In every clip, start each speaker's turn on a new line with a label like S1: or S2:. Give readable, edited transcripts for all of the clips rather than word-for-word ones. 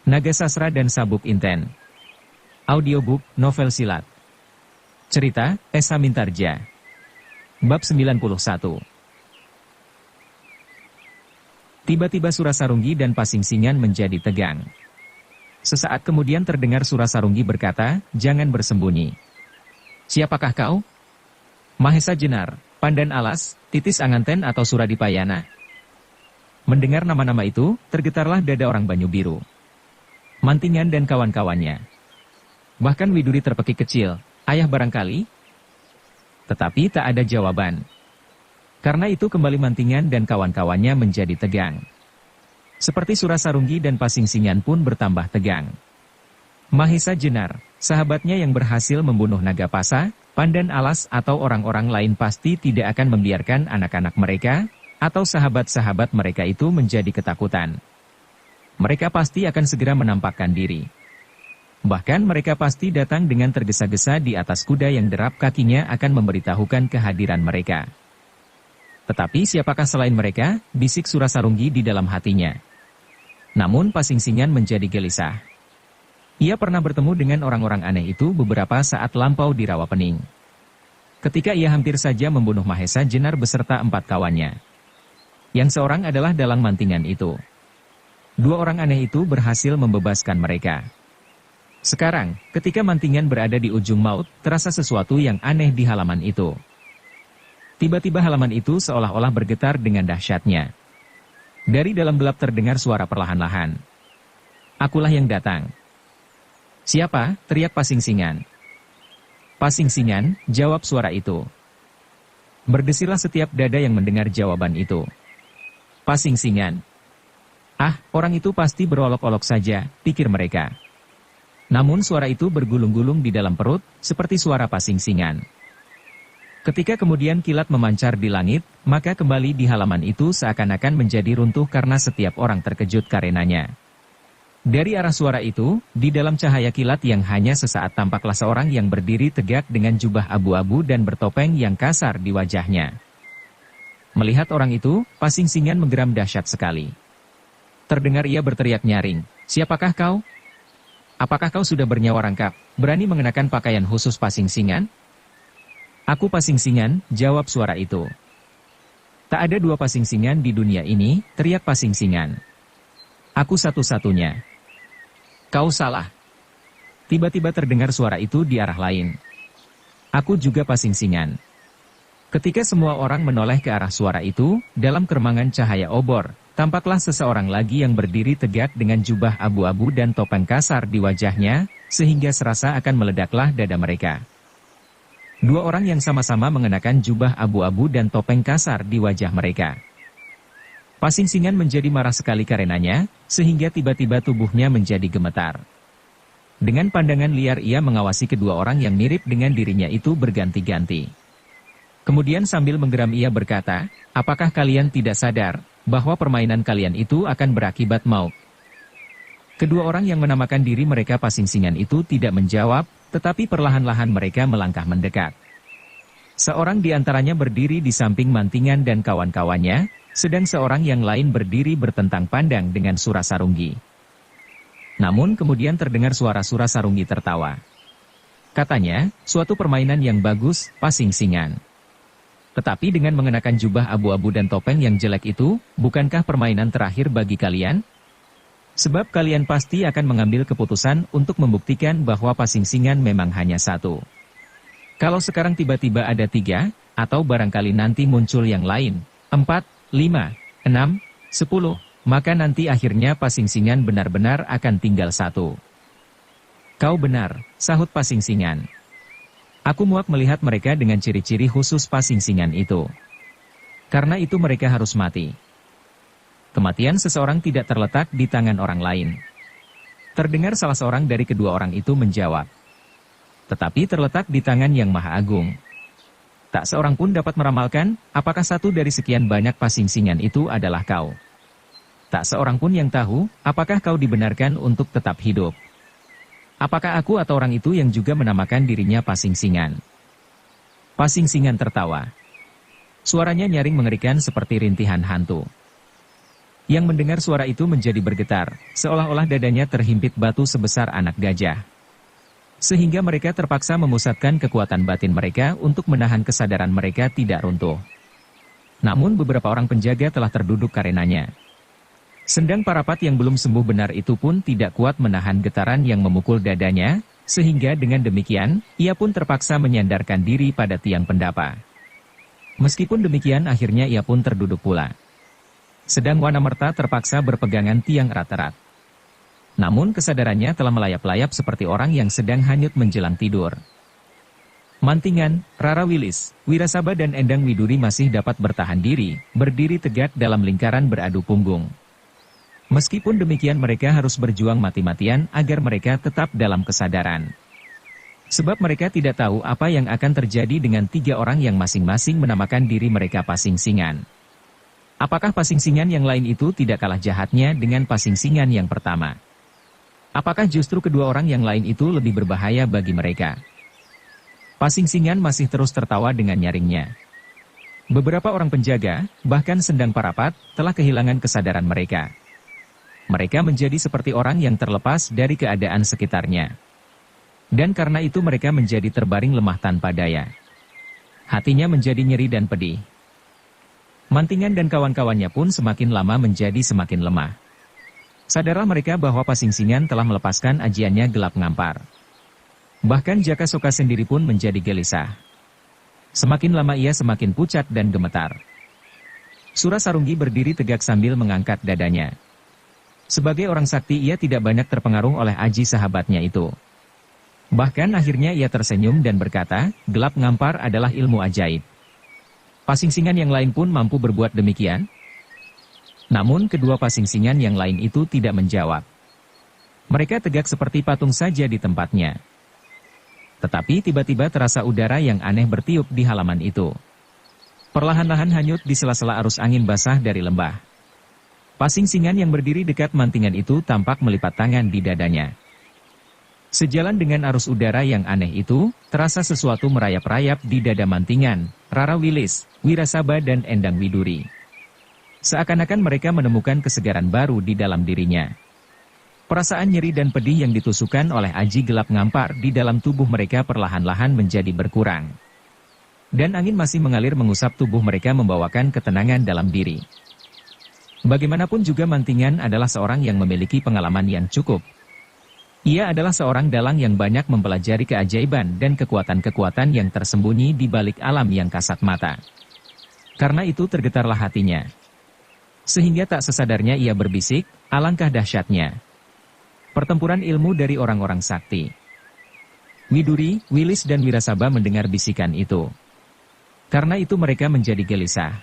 S1: Naga Sastra dan Sabuk Inten. Audiobook, novel silat. Cerita, Esa Mintarja. Bab 91. Tiba-tiba Surasarunggi dan Pasingsingan menjadi tegang. Sesaat kemudian terdengar Surasarunggi berkata, "Jangan bersembunyi." "Siapakah kau?" "Mahesa Jenar, Pandan Alas, Titis Anganten atau Suradipayana?" Mendengar nama-nama itu, tergetarlah dada orang Banyu Biru. Mantingan dan kawan-kawannya. Bahkan Widuri terpekik kecil, "Ayah barangkali?" Tetapi tak ada jawaban. Karena itu kembali Mantingan dan kawan-kawannya menjadi tegang. Seperti Surasarunggi dan Pasingsingan pun bertambah tegang. Mahesa Jenar, sahabatnya yang berhasil membunuh Nagapasa, Pandan Alas atau orang-orang lain pasti tidak akan membiarkan anak-anak mereka, atau sahabat-sahabat mereka itu menjadi ketakutan. Mereka pasti akan segera menampakkan diri. Bahkan mereka pasti datang dengan tergesa-gesa di atas kuda yang derap kakinya akan memberitahukan kehadiran mereka. Tetapi siapakah selain mereka, bisik Surasarunggi di dalam hatinya. Namun Pasingsingan menjadi gelisah. Ia pernah bertemu dengan orang-orang aneh itu beberapa saat lampau di Rawapening. Ketika ia hampir saja membunuh Mahesa Jenar beserta 4 kawannya. Yang seorang adalah dalang Mantingan itu. 2 orang aneh itu berhasil membebaskan mereka. Sekarang, ketika Mantingan berada di ujung maut, terasa sesuatu yang aneh di halaman itu. Tiba-tiba halaman itu seolah-olah bergetar dengan dahsyatnya. Dari dalam gelap terdengar suara perlahan-lahan. "Akulah yang datang." "Siapa?" teriak Pasingsingan. "Pasingsingan," jawab suara itu. Berdesirlah setiap dada yang mendengar jawaban itu. Pasingsingan. "Ah, orang itu pasti berolok-olok saja," pikir mereka. Namun suara itu bergulung-gulung di dalam perut, seperti suara Pasingsingan. Ketika kemudian kilat memancar di langit, maka kembali di halaman itu seakan-akan menjadi runtuh karena setiap orang terkejut karenanya. Dari arah suara itu, di dalam cahaya kilat yang hanya sesaat tampaklah seorang yang berdiri tegak dengan jubah abu-abu dan bertopeng yang kasar di wajahnya. Melihat orang itu, Pasingsingan menggeram dahsyat sekali. Terdengar ia berteriak nyaring, "Siapakah kau? Apakah kau sudah bernyawa rangkap, berani mengenakan pakaian khusus Pasingsingan?" "Aku Pasingsingan," jawab suara itu. "Tak ada 2 Pasingsingan di dunia ini," teriak Pasingsingan. "Aku satu-satunya." "Kau salah." Tiba-tiba terdengar suara itu di arah lain. "Aku juga Pasingsingan." Ketika semua orang menoleh ke arah suara itu, dalam keremangan cahaya obor, tampaklah seseorang lagi yang berdiri tegak dengan jubah abu-abu dan topeng kasar di wajahnya, sehingga serasa akan meledaklah dada mereka. 2 orang yang sama-sama mengenakan jubah abu-abu dan topeng kasar di wajah mereka. Pasingsingan menjadi marah sekali karenanya, sehingga tiba-tiba tubuhnya menjadi gemetar. Dengan pandangan liar ia mengawasi kedua orang yang mirip dengan dirinya itu berganti-ganti. Kemudian sambil menggeram ia berkata, "Apakah kalian tidak sadar, bahwa permainan kalian itu akan berakibat maut?" Kedua orang yang menamakan diri mereka Pasingsingan itu tidak menjawab, tetapi perlahan-lahan mereka melangkah mendekat. Seorang di antaranya berdiri di samping Mantingan dan kawan-kawannya, sedang seorang yang lain berdiri bertentang pandang dengan Surasarunggi. Namun kemudian terdengar suara Surasarunggi tertawa. Katanya, "Suatu permainan yang bagus, Pasingsingan. Tetapi dengan mengenakan jubah abu-abu dan topeng yang jelek itu, bukankah permainan terakhir bagi kalian? Sebab kalian pasti akan mengambil keputusan untuk membuktikan bahwa Pasingsingan memang hanya 1. Kalau sekarang tiba-tiba ada 3, atau barangkali nanti muncul yang lain, 4, 5, 6, 10, maka nanti akhirnya Pasingsingan benar-benar akan tinggal 1. "Kau benar," sahut Pasingsingan. "Aku muak melihat mereka dengan ciri-ciri khusus Pasingsingan itu. Karena itu mereka harus mati." Kematian seseorang tidak terletak di tangan orang lain. Terdengar salah seorang dari kedua orang itu menjawab. "Tetapi terletak di tangan Yang Maha Agung. Tak seorang pun dapat meramalkan, apakah satu dari sekian banyak Pasingsingan itu adalah kau. Tak seorang pun yang tahu, apakah kau dibenarkan untuk tetap hidup. Apakah aku atau orang itu yang juga menamakan dirinya Pasingsingan?" Pasingsingan tertawa. Suaranya nyaring mengerikan seperti rintihan hantu. Yang mendengar suara itu menjadi bergetar, seolah-olah dadanya terhimpit batu sebesar anak gajah. Sehingga mereka terpaksa memusatkan kekuatan batin mereka untuk menahan kesadaran mereka tidak runtuh. Namun beberapa orang penjaga telah terduduk karenanya. Sendang Parapat yang belum sembuh benar itu pun tidak kuat menahan getaran yang memukul dadanya, sehingga dengan demikian, ia pun terpaksa menyandarkan diri pada tiang pendapa. Meskipun demikian akhirnya ia pun terduduk pula. Sedang Wanamerta terpaksa berpegangan tiang erat-erat. Namun kesadarannya telah melayap-layap seperti orang yang sedang hanyut menjelang tidur. Mantingan, Rara Wilis, Wirasaba dan Endang Widuri masih dapat bertahan diri, berdiri tegak dalam lingkaran beradu punggung. Meskipun demikian mereka harus berjuang mati-matian agar mereka tetap dalam kesadaran. Sebab mereka tidak tahu apa yang akan terjadi dengan tiga orang yang masing-masing menamakan diri mereka Pasingsingan. Apakah Pasingsingan yang lain itu tidak kalah jahatnya dengan Pasingsingan yang pertama? Apakah justru kedua orang yang lain itu lebih berbahaya bagi mereka? Pasingsingan masih terus tertawa dengan nyaringnya. Beberapa orang penjaga, bahkan Sendang Parapat, telah kehilangan kesadaran mereka. Mereka menjadi seperti orang yang terlepas dari keadaan sekitarnya. Dan karena itu mereka menjadi terbaring lemah tanpa daya. Hatinya menjadi nyeri dan pedih. Mantingan dan kawan-kawannya pun semakin lama menjadi semakin lemah. Sadarlah mereka bahwa Pasingsingan telah melepaskan ajiannya Gelap Ngampar. Bahkan Jaka Soka sendiri pun menjadi gelisah. Semakin lama ia semakin pucat dan gemetar. Surasarunggi berdiri tegak sambil mengangkat dadanya. Sebagai orang sakti ia tidak banyak terpengaruh oleh aji sahabatnya itu. Bahkan akhirnya ia tersenyum dan berkata, Gelap Ngampar adalah ilmu ajaib. Pasingsingan yang lain pun mampu berbuat demikian. Namun kedua Pasingsingan yang lain itu tidak menjawab. Mereka tegak seperti patung saja di tempatnya. Tetapi tiba-tiba terasa udara yang aneh bertiup di halaman itu. Perlahan-lahan hanyut di sela-sela arus angin basah dari lembah. Pasingsingan yang berdiri dekat Mantingan itu tampak melipat tangan di dadanya. Sejalan dengan arus udara yang aneh itu, terasa sesuatu merayap-rayap di dada Mantingan, Rara Wilis, Wirasaba dan Endang Widuri. Seakan-akan mereka menemukan kesegaran baru di dalam dirinya. Perasaan nyeri dan pedih yang ditusukkan oleh aji Gelap Ngampar di dalam tubuh mereka perlahan-lahan menjadi berkurang. Dan angin masih mengalir mengusap tubuh mereka membawakan ketenangan dalam diri. Bagaimanapun juga Mantingan adalah seorang yang memiliki pengalaman yang cukup. Ia adalah seorang dalang yang banyak mempelajari keajaiban dan kekuatan-kekuatan yang tersembunyi di balik alam yang kasat mata. Karena itu tergetarlah hatinya. Sehingga tak sesadarnya ia berbisik, alangkah dahsyatnya pertempuran ilmu dari orang-orang sakti. Widuri, Wilis dan Wirasaba mendengar bisikan itu. Karena itu mereka menjadi gelisah.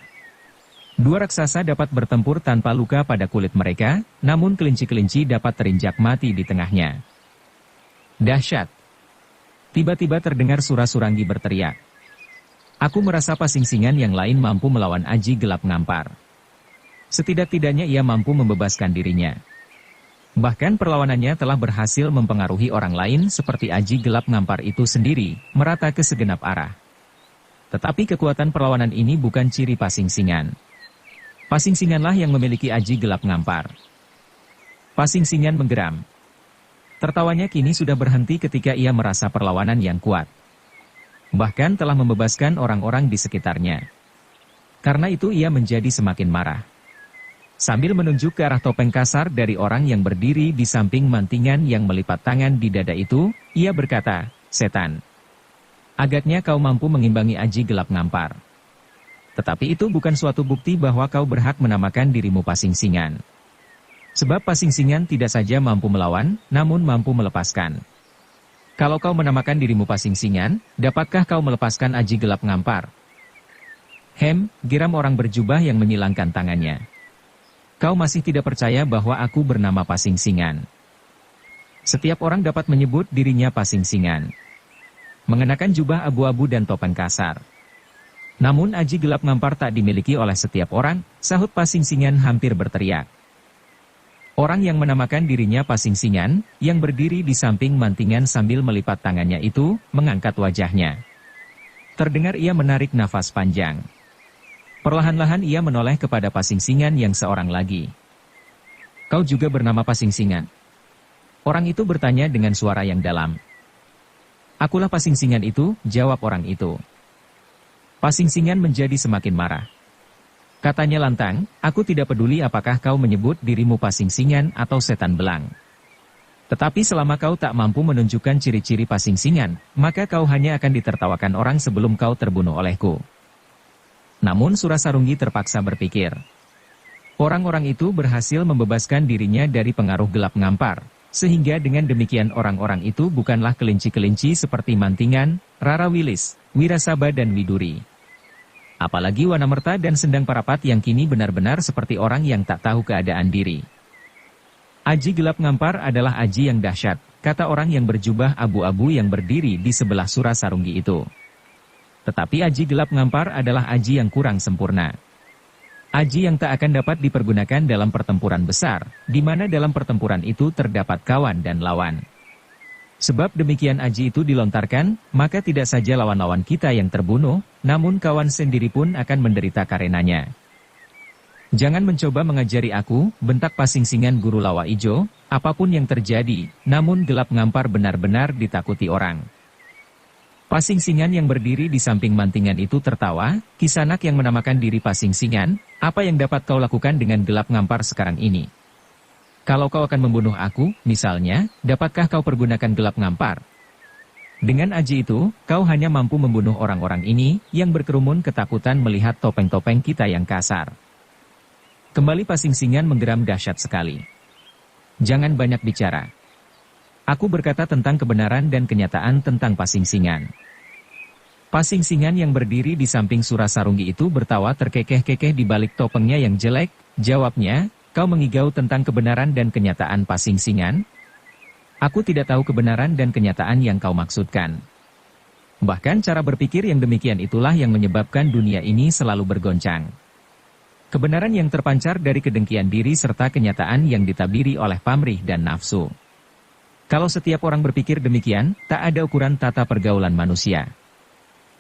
S1: Dua raksasa dapat bertempur tanpa luka pada kulit mereka, namun kelinci-kelinci dapat terinjak mati di tengahnya. Dahsyat! Tiba-tiba terdengar Surasarunggi berteriak. Aku merasa Pasingsingan yang lain mampu melawan aji Gelap Ngampar. Setidak-tidaknya ia mampu membebaskan dirinya. Bahkan perlawanannya telah berhasil mempengaruhi orang lain seperti aji Gelap Ngampar itu sendiri, merata ke segenap arah. Tetapi kekuatan perlawanan ini bukan ciri Pasingsingan. Pasingsinganlah yang memiliki aji Gelap Ngampar. Pasingsingan menggeram. Tertawanya kini sudah berhenti ketika ia merasa perlawanan yang kuat. Bahkan telah membebaskan orang-orang di sekitarnya. Karena itu ia menjadi semakin marah. Sambil menunjuk ke arah topeng kasar dari orang yang berdiri di samping Mantingan yang melipat tangan di dada itu, ia berkata, Setan. Agaknya kau mampu mengimbangi aji Gelap Ngampar. Tetapi itu bukan suatu bukti bahwa kau berhak menamakan dirimu Pasingsingan. Sebab Pasingsingan tidak saja mampu melawan, namun mampu melepaskan. Kalau kau menamakan dirimu Pasingsingan, dapatkah kau melepaskan aji Gelap Ngampar? Geram orang berjubah yang menyilangkan tangannya. Kau masih tidak percaya bahwa aku bernama Pasingsingan. Setiap orang dapat menyebut dirinya Pasingsingan. Mengenakan jubah abu-abu dan topeng kasar. Namun aji Gelap Ngampar tak dimiliki oleh setiap orang, sahut Pasingsingan hampir berteriak. Orang yang menamakan dirinya Pasingsingan, yang berdiri di samping Mantingan sambil melipat tangannya itu, mengangkat wajahnya. Terdengar ia menarik nafas panjang. Perlahan-lahan ia menoleh kepada Pasingsingan yang seorang lagi. Kau juga bernama Pasingsingan? Orang itu bertanya dengan suara yang dalam. Akulah Pasingsingan itu, jawab orang itu. Pasingsingan menjadi semakin marah. Katanya lantang, aku tidak peduli apakah kau menyebut dirimu Pasingsingan atau setan belang. Tetapi selama kau tak mampu menunjukkan ciri-ciri Pasingsingan, maka kau hanya akan ditertawakan orang sebelum kau terbunuh olehku. Namun Surasarunggi terpaksa berpikir. Orang-orang itu berhasil membebaskan dirinya dari pengaruh gelap ngampar, sehingga dengan demikian orang-orang itu bukanlah kelinci-kelinci seperti Mantingan, Rara Wilis, Wirasaba dan Widuri. Apalagi Wanamerta dan Sendang Parapat yang kini benar-benar seperti orang yang tak tahu keadaan diri. Aji gelap ngampar adalah aji yang dahsyat, kata orang yang berjubah abu-abu yang berdiri di sebelah Surasarunggi itu. Tetapi aji gelap ngampar adalah aji yang kurang sempurna. Aji yang tak akan dapat dipergunakan dalam pertempuran besar, di mana dalam pertempuran itu terdapat kawan dan lawan. Sebab demikian aji itu dilontarkan, maka tidak saja lawan-lawan kita yang terbunuh, namun kawan sendiri pun akan menderita karenanya. Jangan mencoba mengajari aku, bentak Pasingsingan Guru Lawa Ijo, apapun yang terjadi, namun gelap ngampar benar-benar ditakuti orang. Pasingsingan yang berdiri di samping Mantingan itu tertawa, Kisanak yang menamakan diri Pasingsingan, apa yang dapat kau lakukan dengan gelap ngampar sekarang ini? Kalau kau akan membunuh aku, misalnya, dapatkah kau pergunakan gelap ngampar? Dengan aji itu, kau hanya mampu membunuh orang-orang ini, yang berkerumun ketakutan melihat topeng-topeng kita yang kasar. Kembali Pasingsingan menggeram dahsyat sekali. Jangan banyak bicara. Aku berkata tentang kebenaran dan kenyataan tentang Pasingsingan. Pasingsingan yang berdiri di samping Surasarunggi itu bertawa terkekeh-kekeh di balik topengnya yang jelek, jawabnya, kau mengigau tentang kebenaran dan kenyataan Pasingsingan? Aku tidak tahu kebenaran dan kenyataan yang kau maksudkan. Bahkan cara berpikir yang demikian itulah yang menyebabkan dunia ini selalu bergoncang. Kebenaran yang terpancar dari kedengkian diri serta kenyataan yang ditabiri oleh pamrih dan nafsu. Kalau setiap orang berpikir demikian, tak ada ukuran tata pergaulan manusia.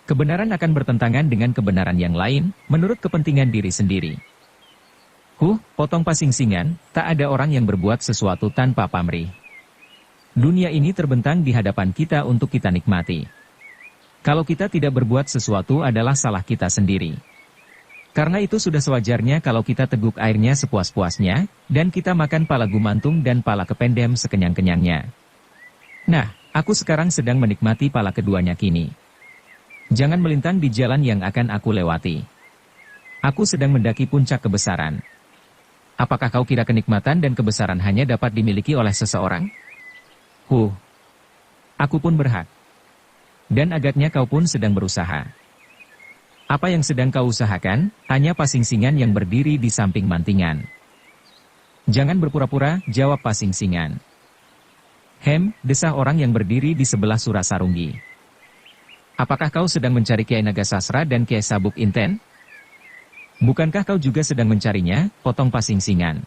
S1: Kebenaran akan bertentangan dengan kebenaran yang lain, menurut kepentingan diri sendiri. Potong Pasingsingan, tak ada orang yang berbuat sesuatu tanpa pamrih. Dunia ini terbentang di hadapan kita untuk kita nikmati. Kalau kita tidak berbuat sesuatu adalah salah kita sendiri. Karena itu sudah sewajarnya kalau kita teguk airnya sepuas-puasnya, dan kita makan pala gumantung dan pala kependem sekenyang-kenyangnya. Nah, aku sekarang sedang menikmati pala keduanya kini. Jangan melintang di jalan yang akan aku lewati. Aku sedang mendaki puncak kebesaran. Apakah kau kira kenikmatan dan kebesaran hanya dapat dimiliki oleh seseorang? Aku pun berhak. Dan agaknya kau pun sedang berusaha. Apa yang sedang kau usahakan, hanya Pasingsingan yang berdiri di samping Mantingan. Jangan berpura-pura, jawab Pasingsingan. Desah orang yang berdiri di sebelah Surasarunggi. Apakah kau sedang mencari Kiai Nagasasra dan Kiai Sabuk Inten? Bukankah kau juga sedang mencarinya, potong Pasingsingan?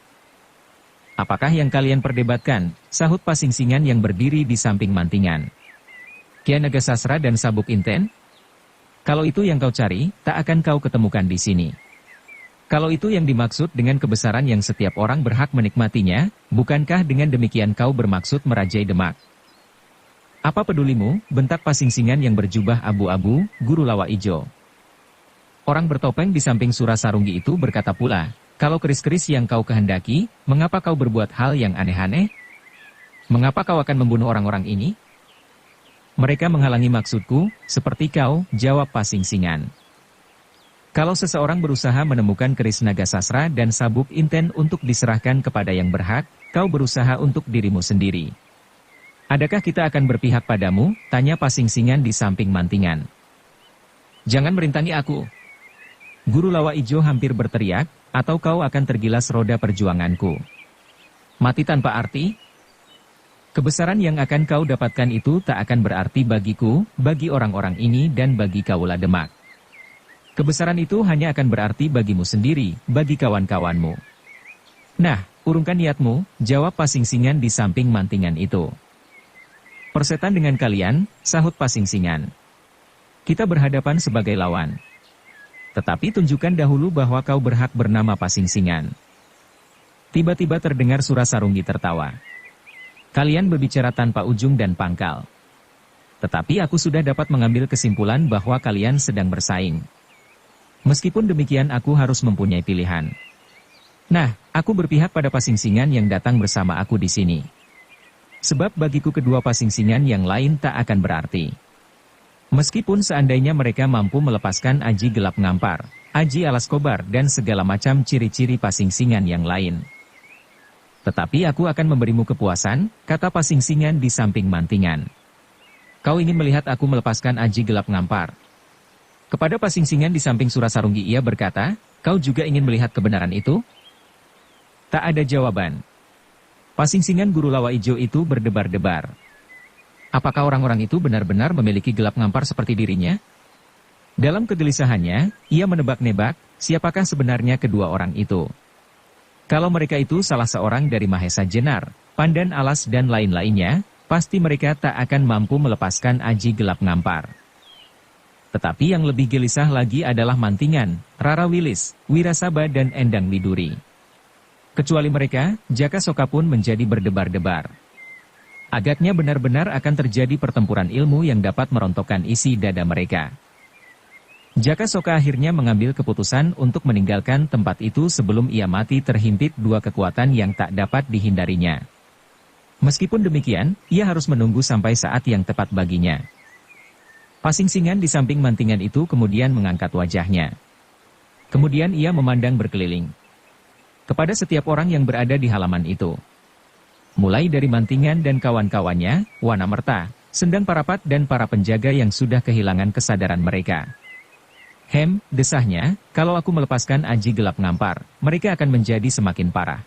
S1: Apakah yang kalian perdebatkan, sahut Pasingsingan yang berdiri di samping Mantingan. Kiai Nagasasra dan Sabuk Inten? Kalau itu yang kau cari, tak akan kau ketemukan di sini. Kalau itu yang dimaksud dengan kebesaran yang setiap orang berhak menikmatinya, bukankah dengan demikian kau bermaksud merajai Demak? Apa pedulimu, bentak Pasingsingan yang berjubah abu-abu, Guru Lawa Ijo. Orang bertopeng di samping Surasarunggi itu berkata pula, kalau keris-keris yang kau kehendaki, mengapa kau berbuat hal yang aneh-aneh? Mengapa kau akan membunuh orang-orang ini? Mereka menghalangi maksudku, seperti kau, jawab Pasingsingan. Kalau seseorang berusaha menemukan keris Nagasasra dan Sabuk Inten untuk diserahkan kepada yang berhak, kau berusaha untuk dirimu sendiri. Adakah kita akan berpihak padamu? Tanya Pasingsingan di samping Mantingan. Jangan merintangi aku. Guru Lawa Ijo hampir berteriak, atau kau akan tergilas roda perjuanganku. Mati tanpa arti? Kebesaran yang akan kau dapatkan itu tak akan berarti bagiku, bagi orang-orang ini dan bagi Kaula Demak. Kebesaran itu hanya akan berarti bagimu sendiri, bagi kawan-kawanmu. Nah, urungkan niatmu, jawab Pasingsingan di samping Mantingan itu. Persetan dengan kalian, sahut Pasingsingan. Kita berhadapan sebagai lawan. Tetapi tunjukkan dahulu bahwa kau berhak bernama Pasingsingan. Tiba-tiba terdengar Surasarunggi tertawa. Kalian berbicara tanpa ujung dan pangkal. Tetapi aku sudah dapat mengambil kesimpulan bahwa kalian sedang bersaing. Meskipun demikian aku harus mempunyai pilihan. Nah, aku berpihak pada pasingsingan yang datang bersama aku di sini. Sebab bagiku kedua pasingsingan yang lain tak akan berarti. Meskipun seandainya mereka mampu melepaskan Aji Gelap Ngampar, Aji Alas Kobar dan segala macam ciri-ciri pasingsingan yang lain. Tetapi aku akan memberimu kepuasan, kata pasingsingan di samping mantingan. Kau ingin melihat aku melepaskan Aji Gelap Ngampar? Kepada pasingsingan di samping Surasarunggi ia berkata, kau juga ingin melihat kebenaran itu? Tak ada jawaban. Pasingsingan Guru Lawa Ijo itu berdebar-debar. Apakah orang-orang itu benar-benar memiliki gelap ngampar seperti dirinya? Dalam kegelisahannya, ia menebak-nebak, siapakah sebenarnya kedua orang itu. Kalau mereka itu salah seorang dari Mahesa Jenar, Pandan Alas dan lain-lainnya, pasti mereka tak akan mampu melepaskan Aji Gelap Ngampar. Tetapi yang lebih gelisah lagi adalah Mantingan, Rara Wilis, Wirasaba dan Endang Widuri. Kecuali mereka, Jaka Soka pun menjadi berdebar-debar. Agaknya benar-benar akan terjadi pertempuran ilmu yang dapat merontokkan isi dada mereka. Jaka Soka akhirnya mengambil keputusan untuk meninggalkan tempat itu sebelum ia mati terhimpit dua kekuatan yang tak dapat dihindarinya. Meskipun demikian, ia harus menunggu sampai saat yang tepat baginya. Pasingsingan di samping mantingan itu kemudian mengangkat wajahnya. Kemudian ia memandang berkeliling. Kepada setiap orang yang berada di halaman itu. Mulai dari mantingan dan kawan-kawannya, Wana Merta, Sendang Parapat dan para penjaga yang sudah kehilangan kesadaran mereka. Desahnya, kalau aku melepaskan Aji Gelap Ngampar, mereka akan menjadi semakin parah.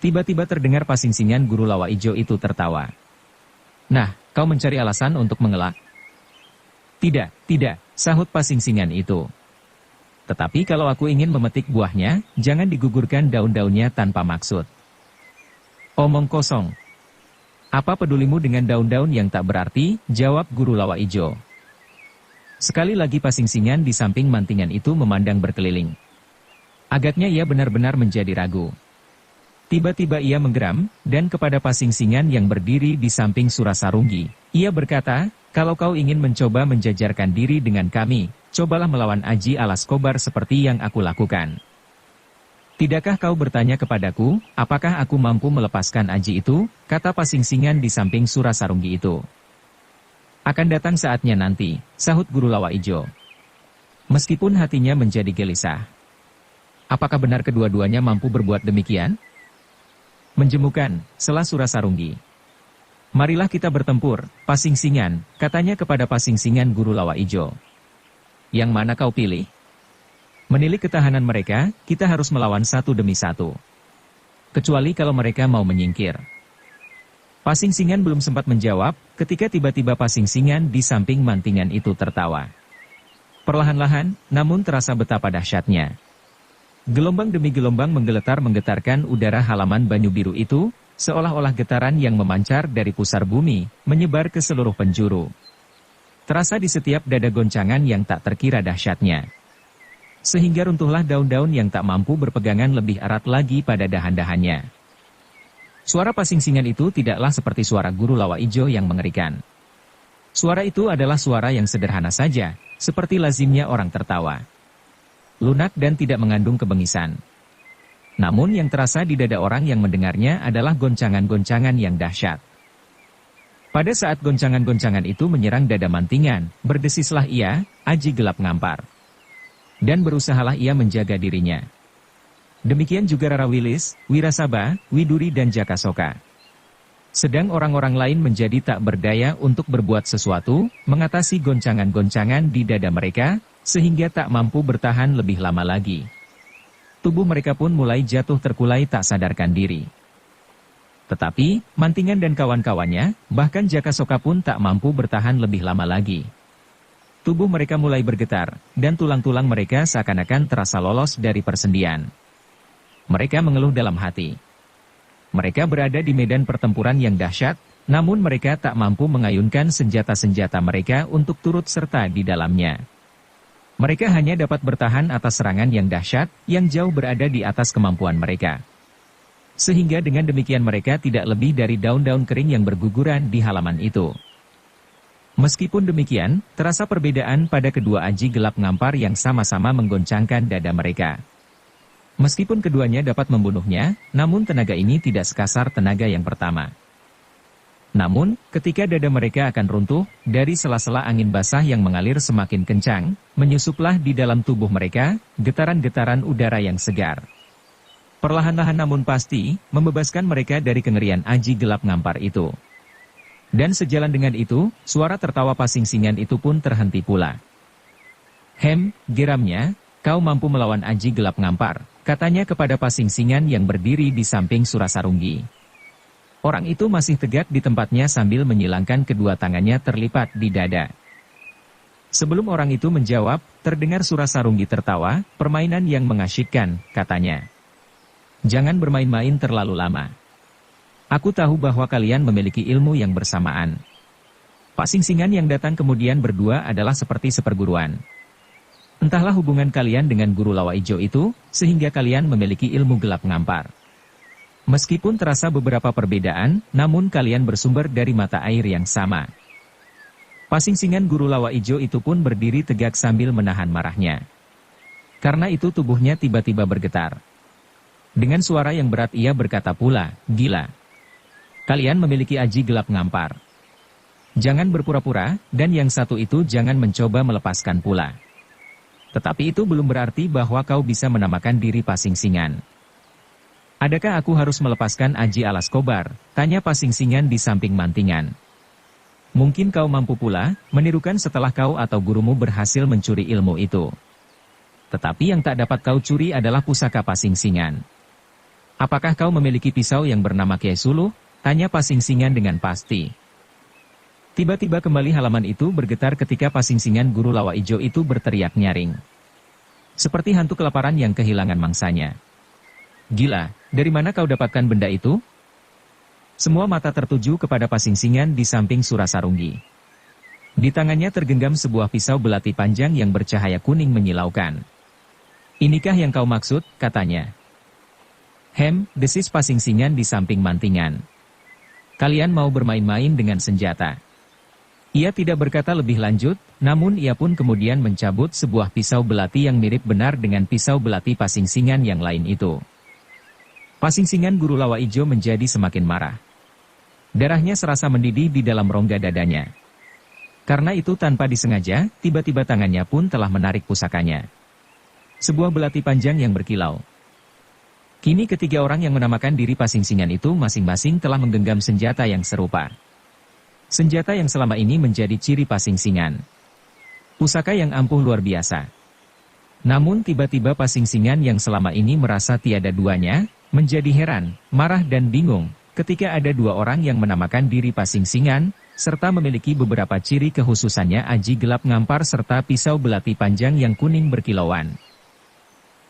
S1: Tiba-tiba terdengar pasingsingan Guru Lawa Ijo itu tertawa. Nah, kau mencari alasan untuk mengelak? Tidak, sahut pasingsingan itu. Tetapi kalau aku ingin memetik buahnya, jangan digugurkan daun-daunnya tanpa maksud. Omong kosong. Apa pedulimu dengan daun-daun yang tak berarti, jawab Guru Lawa Ijo. Sekali lagi pasingsingan di samping mantingan itu memandang berkeliling. Agaknya ia benar-benar menjadi ragu. Tiba-tiba ia menggeram, dan kepada pasingsingan yang berdiri di samping Surasarunggi, ia berkata, kalau kau ingin mencoba menjajarkan diri dengan kami, cobalah melawan Aji Alas Kobar seperti yang aku lakukan. Tidakkah kau bertanya kepadaku, apakah aku mampu melepaskan Aji itu? Kata pasingsingan di samping Surasarunggi itu. Akan datang saatnya nanti, sahut Guru Lawa Ijo. Meskipun hatinya menjadi gelisah. Apakah benar kedua-duanya mampu berbuat demikian? Menjemukan, sela Surasarunggi. Marilah kita bertempur, pasingsingan, katanya kepada pasingsingan Guru Lawa Ijo. Yang mana kau pilih? Menilik ketahanan mereka, kita harus melawan satu demi satu. Kecuali kalau mereka mau menyingkir. Pasingsingan belum sempat menjawab, ketika tiba-tiba pasingsingan di samping mantingan itu tertawa. Perlahan-lahan, namun terasa betapa dahsyatnya. Gelombang demi gelombang menggeletar menggetarkan udara halaman Banyu Biru itu, seolah-olah getaran yang memancar dari pusar bumi, menyebar ke seluruh penjuru. Terasa di setiap dada goncangan yang tak terkira dahsyatnya. Sehingga runtuhlah daun-daun yang tak mampu berpegangan lebih erat lagi pada dahan-dahannya. Suara pasingsingan itu tidaklah seperti suara Guru Lawa Ijo yang mengerikan. Suara itu adalah suara yang sederhana saja, seperti lazimnya orang tertawa. Lunak dan tidak mengandung kebengisan. Namun yang terasa di dada orang yang mendengarnya adalah goncangan-goncangan yang dahsyat. Pada saat goncangan-goncangan itu menyerang dada mantingan, berdesislah ia, Aji Gelap Ngampar. Dan berusahalah ia menjaga dirinya. Demikian juga Rara Wilis, Wirasaba, Widuri dan Jaka Soka. Sedang orang-orang lain menjadi tak berdaya untuk berbuat sesuatu, mengatasi goncangan-goncangan di dada mereka, sehingga tak mampu bertahan lebih lama lagi. Tubuh mereka pun mulai jatuh terkulai tak sadarkan diri. Tetapi, mantingan dan kawan-kawannya, bahkan Jaka Soka pun tak mampu bertahan lebih lama lagi. Tubuh mereka mulai bergetar, dan tulang-tulang mereka seakan-akan terasa lolos dari persendian. Mereka mengeluh dalam hati. Mereka berada di medan pertempuran yang dahsyat, namun mereka tak mampu mengayunkan senjata-senjata mereka untuk turut serta di dalamnya. Mereka hanya dapat bertahan atas serangan yang dahsyat, yang jauh berada di atas kemampuan mereka. Sehingga dengan demikian mereka tidak lebih dari daun-daun kering yang berguguran di halaman itu. Meskipun demikian, terasa perbedaan pada kedua aji gelap ngampar yang sama-sama menggoncangkan dada mereka. Meskipun keduanya dapat membunuhnya, namun tenaga ini tidak sekasar tenaga yang pertama. Namun, ketika dada mereka akan runtuh, dari sela-sela angin basah yang mengalir semakin kencang, menyusuplah di dalam tubuh mereka, getaran-getaran udara yang segar. Perlahan-lahan namun pasti, membebaskan mereka dari kengerian aji gelap ngampar itu. Dan sejalan dengan itu, suara tertawa pasing-singan itu pun terhenti pula. Geramnya, kau mampu melawan aji gelap ngampar, katanya kepada pasing-singan yang berdiri di samping Surasarunggi. Orang itu masih tegak di tempatnya sambil menyilangkan kedua tangannya terlipat di dada. Sebelum orang itu menjawab, terdengar Surasarunggi tertawa, permainan yang mengasyikkan, katanya. Jangan bermain-main terlalu lama. Aku tahu bahwa kalian memiliki ilmu yang bersamaan. Pasing-singan yang datang kemudian berdua adalah seperti seperguruan. Entahlah hubungan kalian dengan guru lawa ijo itu, sehingga kalian memiliki ilmu gelap ngampar. Meskipun terasa beberapa perbedaan, namun kalian bersumber dari mata air yang sama. Pasing-singan guru lawa ijo itu pun berdiri tegak sambil menahan marahnya. Karena itu tubuhnya tiba-tiba bergetar. Dengan suara yang berat ia berkata pula, gila. Kalian memiliki aji gelap ngampar. Jangan berpura-pura, dan yang satu itu jangan mencoba melepaskan pula. Tetapi itu belum berarti bahwa kau bisa menamakan diri pasing-singan. Adakah aku harus melepaskan aji alas kobar? Tanya pasing-singan di samping mantingan. Mungkin kau mampu pula, menirukan setelah kau atau gurumu berhasil mencuri ilmu itu. Tetapi yang tak dapat kau curi adalah pusaka pasing-singan. Apakah kau memiliki pisau yang bernama Kiai Suluh? Tanya pasing-singan dengan pasti. Tiba-tiba kembali halaman itu bergetar ketika pasing-singan guru lawa ijo itu berteriak nyaring. Seperti hantu kelaparan yang kehilangan mangsanya. Gila, dari mana kau dapatkan benda itu? Semua mata tertuju kepada pasing-singan di samping Surasarunggi. Di tangannya tergenggam sebuah pisau belati panjang yang bercahaya kuning menyilaukan. Inikah yang kau maksud? Katanya. Desis pasing-singan di samping mantingan. Kalian mau bermain-main dengan senjata. Ia tidak berkata lebih lanjut, namun ia pun kemudian mencabut sebuah pisau belati yang mirip benar dengan pisau belati pasing-singan yang lain itu. Pasing-singan guru lawa ijo menjadi semakin marah. Darahnya serasa mendidih di dalam rongga dadanya. Karena itu tanpa disengaja, tiba-tiba tangannya pun telah menarik pusakanya. Sebuah belati panjang yang berkilau. Kini ketiga orang yang menamakan diri pasing-singan itu masing-masing telah menggenggam senjata yang serupa. Senjata yang selama ini menjadi ciri pasing-singan. Pusaka yang ampuh luar biasa. Namun tiba-tiba pasing-singan yang selama ini merasa tiada duanya, menjadi heran, marah dan bingung, ketika ada dua orang yang menamakan diri pasing-singan, serta memiliki beberapa ciri kekhususannya aji gelap ngampar serta pisau belati panjang yang kuning berkilauan.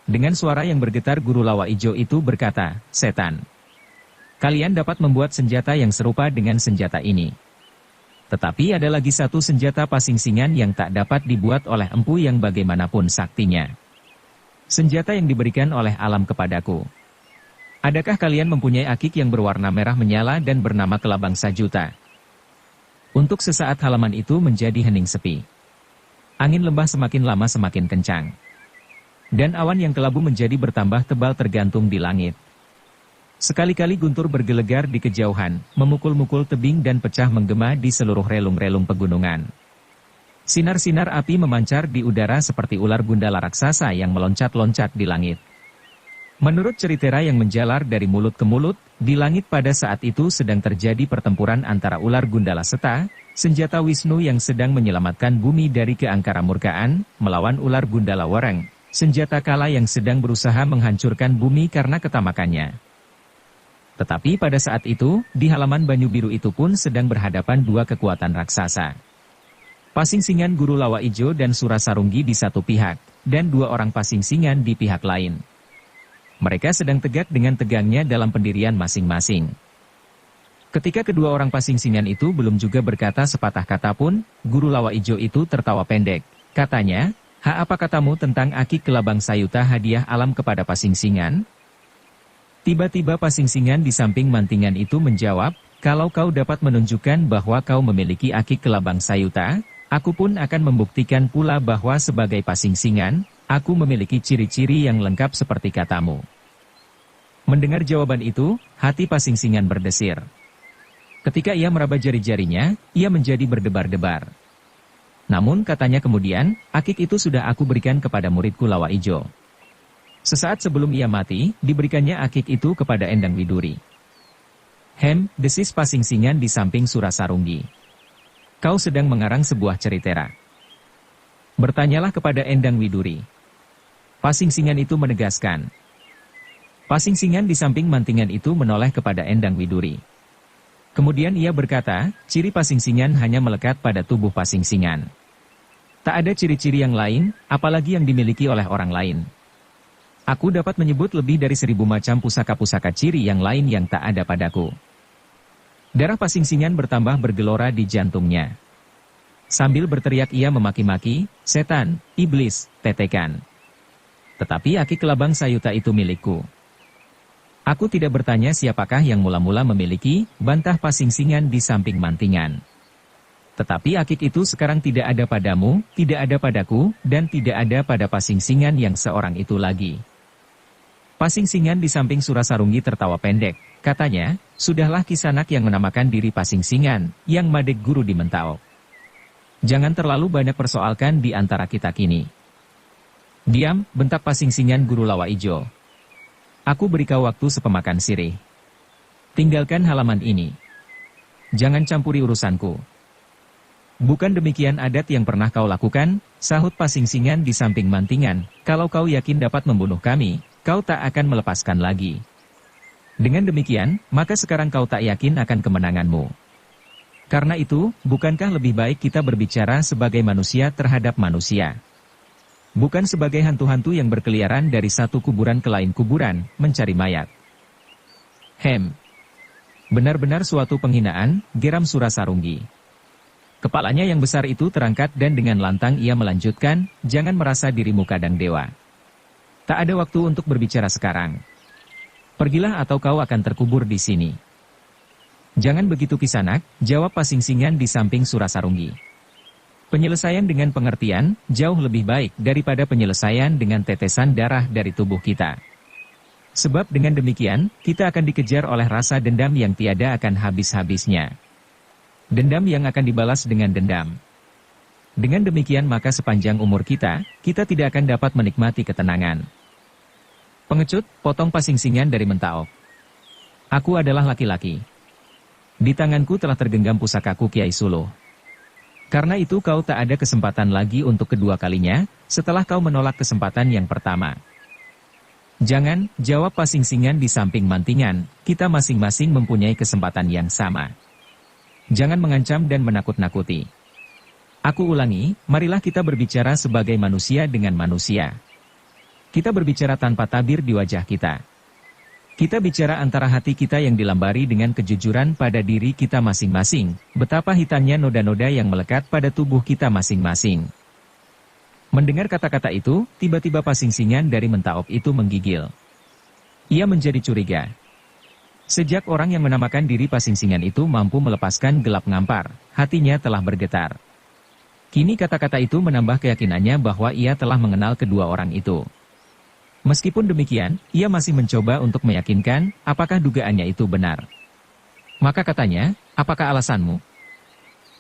S1: Dengan suara yang bergetar guru lawa ijo itu berkata, setan. Kalian dapat membuat senjata yang serupa dengan senjata ini. Tetapi ada lagi satu senjata pasing-singan yang tak dapat dibuat oleh empu yang bagaimanapun saktinya. Senjata yang diberikan oleh alam kepadaku. Adakah kalian mempunyai akik yang berwarna merah menyala dan bernama kelabang sajuta? Untuk sesaat halaman itu menjadi hening sepi. Angin lembah semakin lama semakin kencang. Dan awan yang kelabu menjadi bertambah tebal tergantung di langit. Sekali-kali guntur bergelegar di kejauhan, memukul-mukul tebing dan pecah menggema di seluruh relung-relung pegunungan. Sinar-sinar api memancar di udara seperti ular gundala raksasa yang meloncat-loncat di langit. Menurut cerita yang menjalar dari mulut ke mulut, di langit pada saat itu sedang terjadi pertempuran antara ular gundala seta, senjata Wisnu yang sedang menyelamatkan bumi dari keangkara murkaan, melawan ular gundala wereng, senjata kala yang sedang berusaha menghancurkan bumi karena ketamakannya. Tetapi pada saat itu, di halaman Banyu Biru itu pun sedang berhadapan dua kekuatan raksasa. Pasing-singan guru lawa ijo dan Surasarunggi di satu pihak, dan dua orang pasing-singan di pihak lain. Mereka sedang tegak dengan tegangnya dalam pendirian masing-masing. Ketika kedua orang pasing-singan itu belum juga berkata sepatah kata pun, guru lawa ijo itu tertawa pendek. Katanya, apa katamu tentang akik kelabang sayuta hadiah alam kepada pasing-singan? Tiba-tiba Pasingsingan di samping mantingan itu menjawab, kalau kau dapat menunjukkan bahwa kau memiliki akik kelabang sayuta, aku pun akan membuktikan pula bahwa sebagai Pasingsingan, aku memiliki ciri-ciri yang lengkap seperti katamu. Mendengar jawaban itu, hati Pasingsingan berdesir. Ketika ia meraba jari-jarinya, ia menjadi berdebar-debar. Namun katanya kemudian, akik itu sudah aku berikan kepada muridku Lawa Ijo. Sesaat sebelum ia mati, diberikannya akik itu kepada Endang Widuri. Desis Pasingsingan di samping Surasarunggi. Kau sedang mengarang sebuah ceritera. Bertanyalah kepada Endang Widuri. Pasingsingan itu menegaskan. Pasingsingan di samping mantingan itu menoleh kepada Endang Widuri. Kemudian ia berkata, ciri Pasingsingan hanya melekat pada tubuh Pasingsingan. Tak ada ciri-ciri yang lain, apalagi yang dimiliki oleh orang lain. Aku dapat menyebut lebih dari 1000 macam pusaka-pusaka ciri yang lain yang tak ada padaku. Darah Pasingsingan bertambah bergelora di jantungnya. Sambil berteriak ia memaki-maki, setan, iblis, tetekan. Tetapi akik kelabang sayuta itu milikku. Aku tidak bertanya siapakah yang mula-mula memiliki, bantah Pasingsingan di samping mantingan. Tetapi akik itu sekarang tidak ada padamu, tidak ada padaku, dan tidak ada pada Pasingsingan yang seorang itu lagi. Pasingsingan di samping Surasarunggi tertawa pendek, katanya, sudahlah Kisanak yang menamakan diri Pasingsingan, yang madeg guru di Mentao. Jangan terlalu banyak persoalkan di antara kita kini. Diam, bentak Pasingsingan guru Lawa Ijo. Aku beri kau waktu sepemakan sirih. Tinggalkan halaman ini. Jangan campuri urusanku. Bukan demikian adat yang pernah kau lakukan, sahut Pasingsingan di samping mantingan, kalau kau yakin dapat membunuh kami, kau tak akan melepaskan lagi. Dengan demikian, maka sekarang kau tak yakin akan kemenanganmu. Karena itu, bukankah lebih baik kita berbicara sebagai manusia terhadap manusia? Bukan sebagai hantu-hantu yang berkeliaran dari satu kuburan ke lain kuburan, mencari mayat. Benar-benar suatu penghinaan, geram Surasarunggi. Kepalanya yang besar itu terangkat dan dengan lantang ia melanjutkan, jangan merasa dirimu kadang dewa. Tak ada waktu untuk berbicara sekarang. Pergilah atau kau akan terkubur di sini. Jangan begitu Kisanak, jawab Pasingsingan di samping Surasarunggi. Penyelesaian dengan pengertian, jauh lebih baik daripada penyelesaian dengan tetesan darah dari tubuh kita. Sebab dengan demikian, kita akan dikejar oleh rasa dendam yang tiada akan habis-habisnya. Dendam yang akan dibalas dengan dendam. Dengan demikian maka sepanjang umur kita tidak akan dapat menikmati ketenangan. Pengecut, potong Pasingsingan dari Mentao. Aku adalah laki-laki. Di tanganku telah tergenggam pusakaku Kiai Suluh. Karena itu kau tak ada kesempatan lagi untuk kedua kalinya, setelah kau menolak kesempatan yang pertama. Jangan, jawab Pasingsingan di samping mantingan, kita masing-masing mempunyai kesempatan yang sama. Jangan mengancam dan menakut-nakuti. Aku ulangi, marilah kita berbicara sebagai manusia dengan manusia. Kita berbicara tanpa tabir di wajah kita. Kita bicara antara hati kita yang dilambari dengan kejujuran pada diri kita masing-masing, betapa hitamnya noda-noda yang melekat pada tubuh kita masing-masing. Mendengar kata-kata itu, tiba-tiba Pasingsingan dari Mentaop itu menggigil. Ia menjadi curiga. Sejak orang yang menamakan diri Pasingsingan itu mampu melepaskan gelap ngampar, hatinya telah bergetar. Kini kata-kata itu menambah keyakinannya bahwa ia telah mengenal kedua orang itu. Meskipun demikian, ia masih mencoba untuk meyakinkan, apakah dugaannya itu benar. Maka katanya, apakah alasanmu?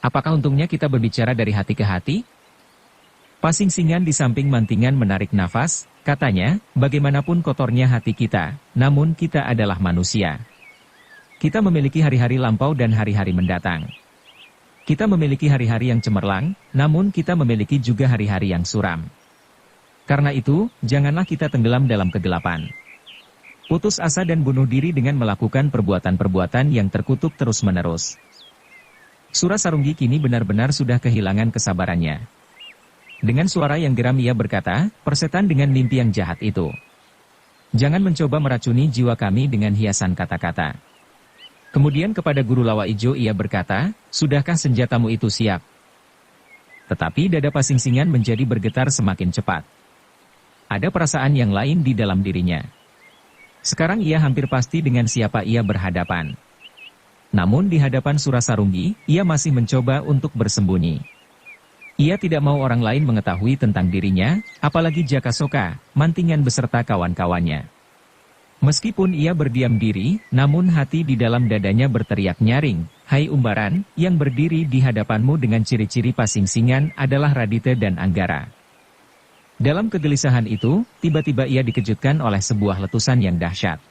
S1: Apakah untungnya kita berbicara dari hati ke hati? Pasingsingan di samping mantingan menarik nafas, katanya, bagaimanapun kotornya hati kita, namun kita adalah manusia. Kita memiliki hari-hari lampau dan hari-hari mendatang. Kita memiliki hari-hari yang cemerlang, namun kita memiliki juga hari-hari yang suram. Karena itu, janganlah kita tenggelam dalam kegelapan. Putus asa dan bunuh diri dengan melakukan perbuatan-perbuatan yang terkutuk terus-menerus. Surasarunggi kini benar-benar sudah kehilangan kesabarannya. Dengan suara yang geram ia berkata, persetan dengan mimpi yang jahat itu. Jangan mencoba meracuni jiwa kami dengan hiasan kata-kata. Kemudian kepada Guru Lawa Ijo ia berkata, sudahkah senjatamu itu siap? Tetapi dada Pasingsingan menjadi bergetar semakin cepat. Ada perasaan yang lain di dalam dirinya. Sekarang ia hampir pasti dengan siapa ia berhadapan. Namun di hadapan Surasarunggi, ia masih mencoba untuk bersembunyi. Ia tidak mau orang lain mengetahui tentang dirinya, apalagi Jakasoka, Mantingan beserta kawan-kawannya. Meskipun ia berdiam diri, namun hati di dalam dadanya berteriak nyaring, "Hai Umbaran, yang berdiri di hadapanmu dengan ciri-ciri pasing-singan adalah Radite dan Anggara." Dalam kegelisahan itu, tiba-tiba ia dikejutkan oleh sebuah letusan yang dahsyat.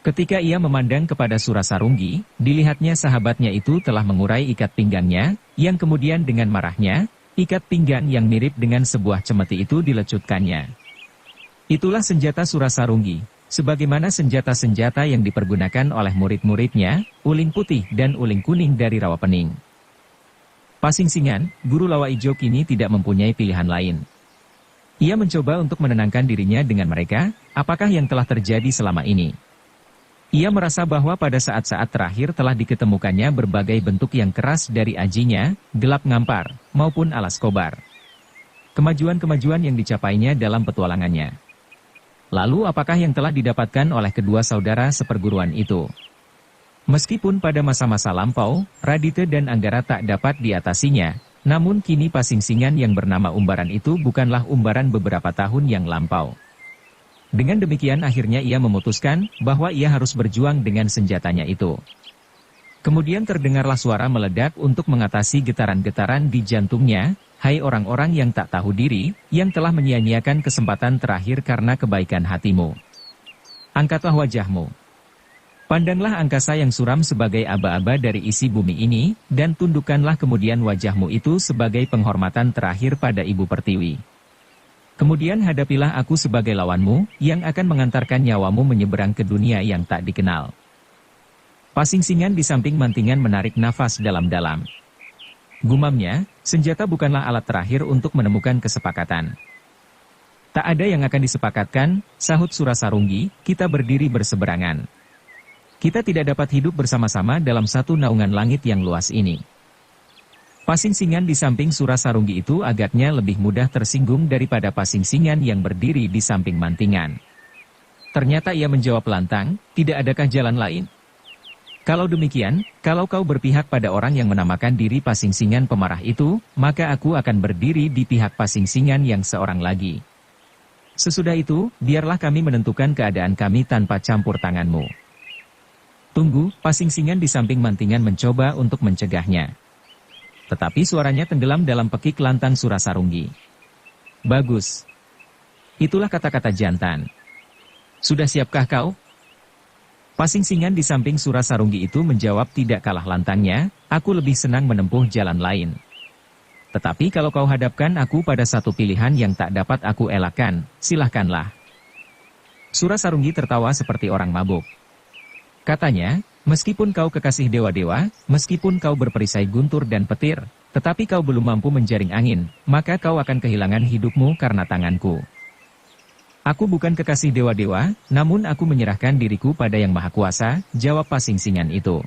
S1: Ketika ia memandang kepada Surasarunggi, dilihatnya sahabatnya itu telah mengurai ikat pinggangnya, yang kemudian dengan marahnya, ikat pinggang yang mirip dengan sebuah cemeti itu dilecutkannya. Itulah senjata Surasarunggi. Sebagaimana senjata-senjata yang dipergunakan oleh murid-muridnya, Uling Putih dan Uling Kuning dari Rawapening. Pasing-singan, guru Lawa Ijo kini tidak mempunyai pilihan lain. Ia mencoba untuk menenangkan dirinya dengan mereka, apakah yang telah terjadi selama ini. Ia merasa bahwa pada saat-saat terakhir telah diketemukannya berbagai bentuk yang keras dari ajinya, gelap ngampar, maupun alas kobar. Kemajuan-kemajuan yang dicapainya dalam petualangannya. Lalu apakah yang telah didapatkan oleh kedua saudara seperguruan itu? Meskipun pada masa-masa lampau, Radite dan Anggara tak dapat diatasinya, namun kini pasing-singan yang bernama Umbaran itu bukanlah Umbaran beberapa tahun yang lampau. Dengan demikian akhirnya ia memutuskan bahwa ia harus berjuang dengan senjatanya itu. Kemudian terdengarlah suara meledak untuk mengatasi getaran-getaran di jantungnya. "Hai orang-orang yang tak tahu diri, yang telah menyia-nyiakan kesempatan terakhir karena kebaikan hatimu. Angkatlah wajahmu. Pandanglah angkasa yang suram sebagai aba-aba dari isi bumi ini, dan tundukkanlah kemudian wajahmu itu sebagai penghormatan terakhir pada Ibu Pertiwi. Kemudian hadapilah aku sebagai lawanmu, yang akan mengantarkan nyawamu menyeberang ke dunia yang tak dikenal." Pasing-singan di samping Mantingan menarik nafas dalam-dalam. Gumamnya, senjata bukanlah alat terakhir untuk menemukan kesepakatan. "Tak ada yang akan disepakatkan," sahut Surasarunggi, "kita berdiri berseberangan. Kita tidak dapat hidup bersama-sama dalam satu naungan langit yang luas ini." Pasing-singan di samping Surasarunggi itu agaknya lebih mudah tersinggung daripada pasing-singan yang berdiri di samping Mantingan. Ternyata ia menjawab lantang, "Tidak adakah jalan lain? Kalau demikian, kalau kau berpihak pada orang yang menamakan diri pasing-singan pemarah itu, maka aku akan berdiri di pihak pasing-singan yang seorang lagi. Sesudah itu, biarlah kami menentukan keadaan kami tanpa campur tanganmu." "Tunggu," pasing-singan di samping Mantingan mencoba untuk mencegahnya. Tetapi suaranya tenggelam dalam pekik lantang Surasarunggi. "Bagus. Itulah kata-kata jantan. Sudah siapkah kau?" Pasing-singan di samping Surasarunggi itu menjawab tidak kalah lantangnya, "Aku lebih senang menempuh jalan lain. Tetapi kalau kau hadapkan aku pada satu pilihan yang tak dapat aku elakkan, silahkanlah." Surasarunggi tertawa seperti orang mabuk. Katanya, "Meskipun kau kekasih dewa-dewa, meskipun kau berperisai guntur dan petir, tetapi kau belum mampu menjaring angin, maka kau akan kehilangan hidupmu karena tanganku. Aku bukan kekasih dewa-dewa, namun aku menyerahkan diriku pada Yang Maha Kuasa," jawab pasing-singan itu.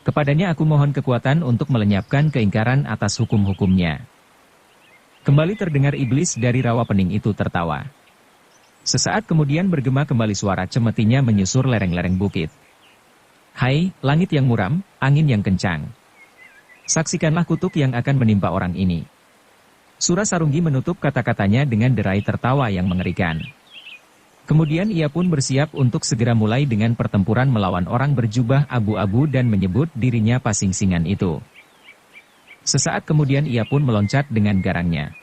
S1: "Kepadanya aku mohon kekuatan untuk melenyapkan keingkaran atas hukum-hukumnya." Kembali terdengar iblis dari Rawapening itu tertawa. Sesaat kemudian bergema kembali suara cemetinya menyusur lereng-lereng bukit. "Hai, langit yang muram, angin yang kencang. Saksikanlah kutuk yang akan menimpa orang ini." Surasarunggi menutup kata-katanya dengan derai tertawa yang mengerikan. Kemudian ia pun bersiap untuk segera mulai dengan pertempuran melawan orang berjubah abu-abu dan menyebut dirinya pasing-singan itu. Sesaat kemudian ia pun meloncat dengan garangnya.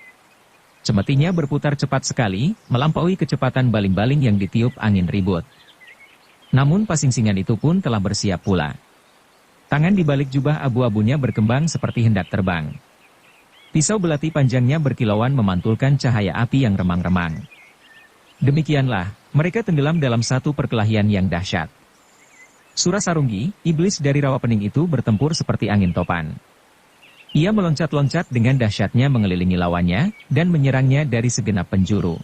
S1: Cemetinya berputar cepat sekali, melampaui kecepatan baling-baling yang ditiup angin ribut. Namun pasing-singan itu pun telah bersiap pula. Tangan di balik jubah abu-abunya berkembang seperti hendak terbang. Pisau belati panjangnya berkilauan memantulkan cahaya api yang remang-remang. Demikianlah, mereka tenggelam dalam satu perkelahian yang dahsyat. Surasarunggi, iblis dari Rawapening itu bertempur seperti angin topan. Ia meloncat-loncat dengan dahsyatnya mengelilingi lawannya, dan menyerangnya dari segenap penjuru.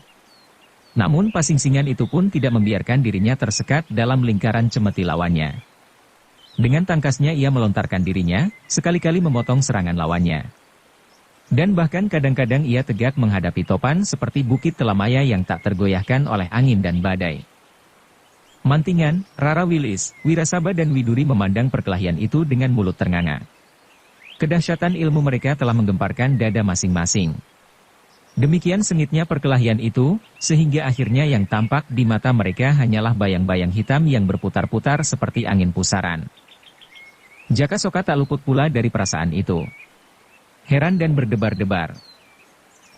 S1: Namun pasing-singan itu pun tidak membiarkan dirinya tersekat dalam lingkaran cemeti lawannya. Dengan tangkasnya ia melontarkan dirinya, sekali-kali memotong serangan lawannya. Dan bahkan kadang-kadang ia tegak menghadapi topan seperti bukit telamaya yang tak tergoyahkan oleh angin dan badai. Mantingan, Rara Wilis, Wirasaba dan Widuri memandang perkelahian itu dengan mulut ternganga. Kedahsyatan ilmu mereka telah menggemparkan dada masing-masing. Demikian sengitnya perkelahian itu, sehingga akhirnya yang tampak di mata mereka hanyalah bayang-bayang hitam yang berputar-putar seperti angin pusaran. Jaka Soka tak luput pula dari perasaan itu. Heran dan berdebar-debar.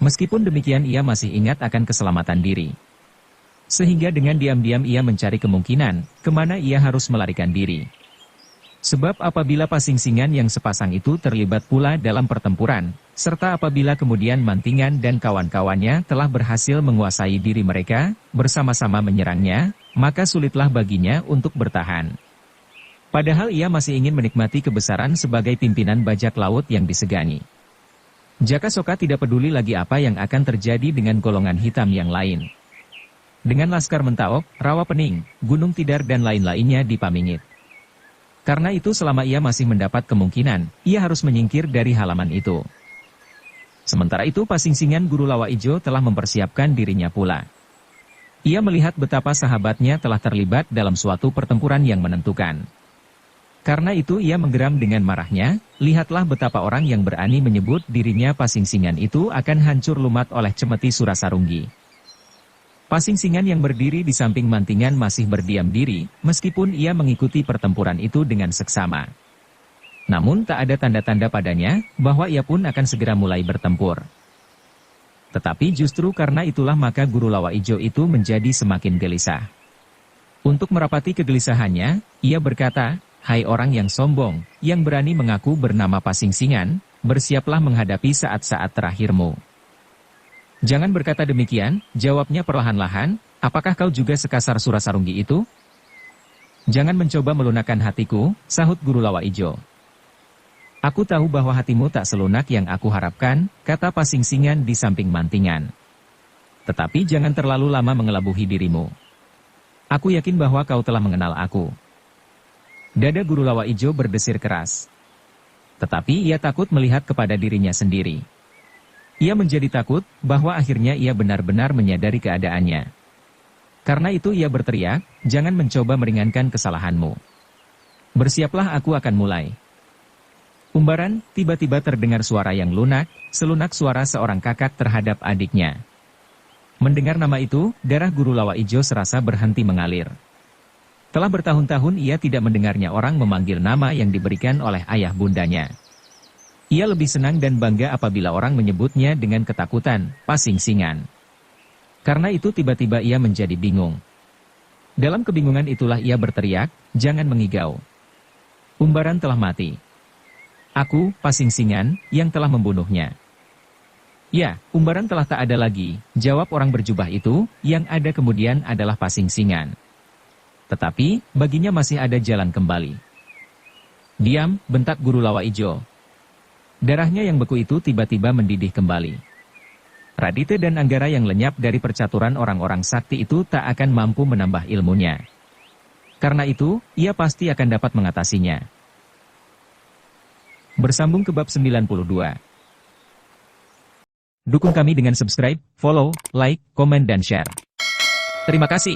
S1: Meskipun demikian ia masih ingat akan keselamatan diri. Sehingga dengan diam-diam ia mencari kemungkinan, kemana ia harus melarikan diri. Sebab apabila pasing-singan yang sepasang itu terlibat pula dalam pertempuran, serta apabila kemudian Mantingan dan kawan-kawannya telah berhasil menguasai diri mereka, bersama-sama menyerangnya, maka sulitlah baginya untuk bertahan. Padahal ia masih ingin menikmati kebesaran sebagai pimpinan bajak laut yang disegani. Jaka Soka tidak peduli lagi apa yang akan terjadi dengan golongan hitam yang lain. Dengan Laskar Mentaok, Rawa Pening, Gunung Tidar dan lain-lainnya di Pamingit. Karena itu selama ia masih mendapat kemungkinan, ia harus menyingkir dari halaman itu. Sementara itu Pasing-singan Guru Lawa Ijo telah mempersiapkan dirinya pula. Ia melihat betapa sahabatnya telah terlibat dalam suatu pertempuran yang menentukan. Karena itu ia menggeram dengan marahnya, lihatlah betapa orang yang berani menyebut dirinya Pasing-singan itu akan hancur lumat oleh cemeti Surasarunggi. Pasing-singan yang berdiri di samping Mantingan masih berdiam diri, meskipun ia mengikuti pertempuran itu dengan seksama. Namun tak ada tanda-tanda padanya, bahwa ia pun akan segera mulai bertempur. Tetapi justru karena itulah maka Guru Lawa Ijo itu menjadi semakin gelisah. Untuk merapati kegelisahannya, ia berkata, "Hai orang yang sombong, yang berani mengaku bernama Pasing-singan, bersiaplah menghadapi saat-saat terakhirmu." "Jangan berkata demikian," jawabnya perlahan-lahan, "apakah kau juga sekasar Surasarunggi itu?" "Jangan mencoba melunakkan hatiku," sahut Guru Lawa Ijo. "Aku tahu bahwa hatimu tak selunak yang aku harapkan," kata Pasing-singan di samping Mantingan. "Tetapi jangan terlalu lama mengelabuhi dirimu. Aku yakin bahwa kau telah mengenal aku." Dada Guru Lawa Ijo berdesir keras. Tetapi ia takut melihat kepada dirinya sendiri. Ia menjadi takut, bahwa akhirnya ia benar-benar menyadari keadaannya. Karena itu ia berteriak, "Jangan mencoba meringankan kesalahanmu. Bersiaplah aku akan mulai." Umbaran, tiba-tiba terdengar suara yang lunak, selunak suara seorang kakak terhadap adiknya. Mendengar nama itu, darah Guru Lawa Ijo serasa berhenti mengalir. Telah bertahun-tahun ia tidak mendengarnya orang memanggil nama yang diberikan oleh ayah bundanya. Ia lebih senang dan bangga apabila orang menyebutnya dengan ketakutan, Pasing-singan. Karena itu tiba-tiba ia menjadi bingung. Dalam kebingungan itulah ia berteriak, "Jangan mengigau. Umbaran telah mati. Aku, Pasing-singan, yang telah membunuhnya." "Ya, Umbaran telah tak ada lagi," jawab orang berjubah itu, "yang ada kemudian adalah Pasing-singan. Tetapi, baginya masih ada jalan kembali." "Diam," bentak Guru Lawa Ijo. Darahnya yang beku itu tiba-tiba mendidih kembali. Radite dan Anggara yang lenyap dari percaturan orang-orang sakti itu tak akan mampu menambah ilmunya. Karena itu, ia pasti akan dapat mengatasinya. Bersambung ke bab 92. Dukung kami dengan subscribe, follow, like, komen dan share. Terima kasih.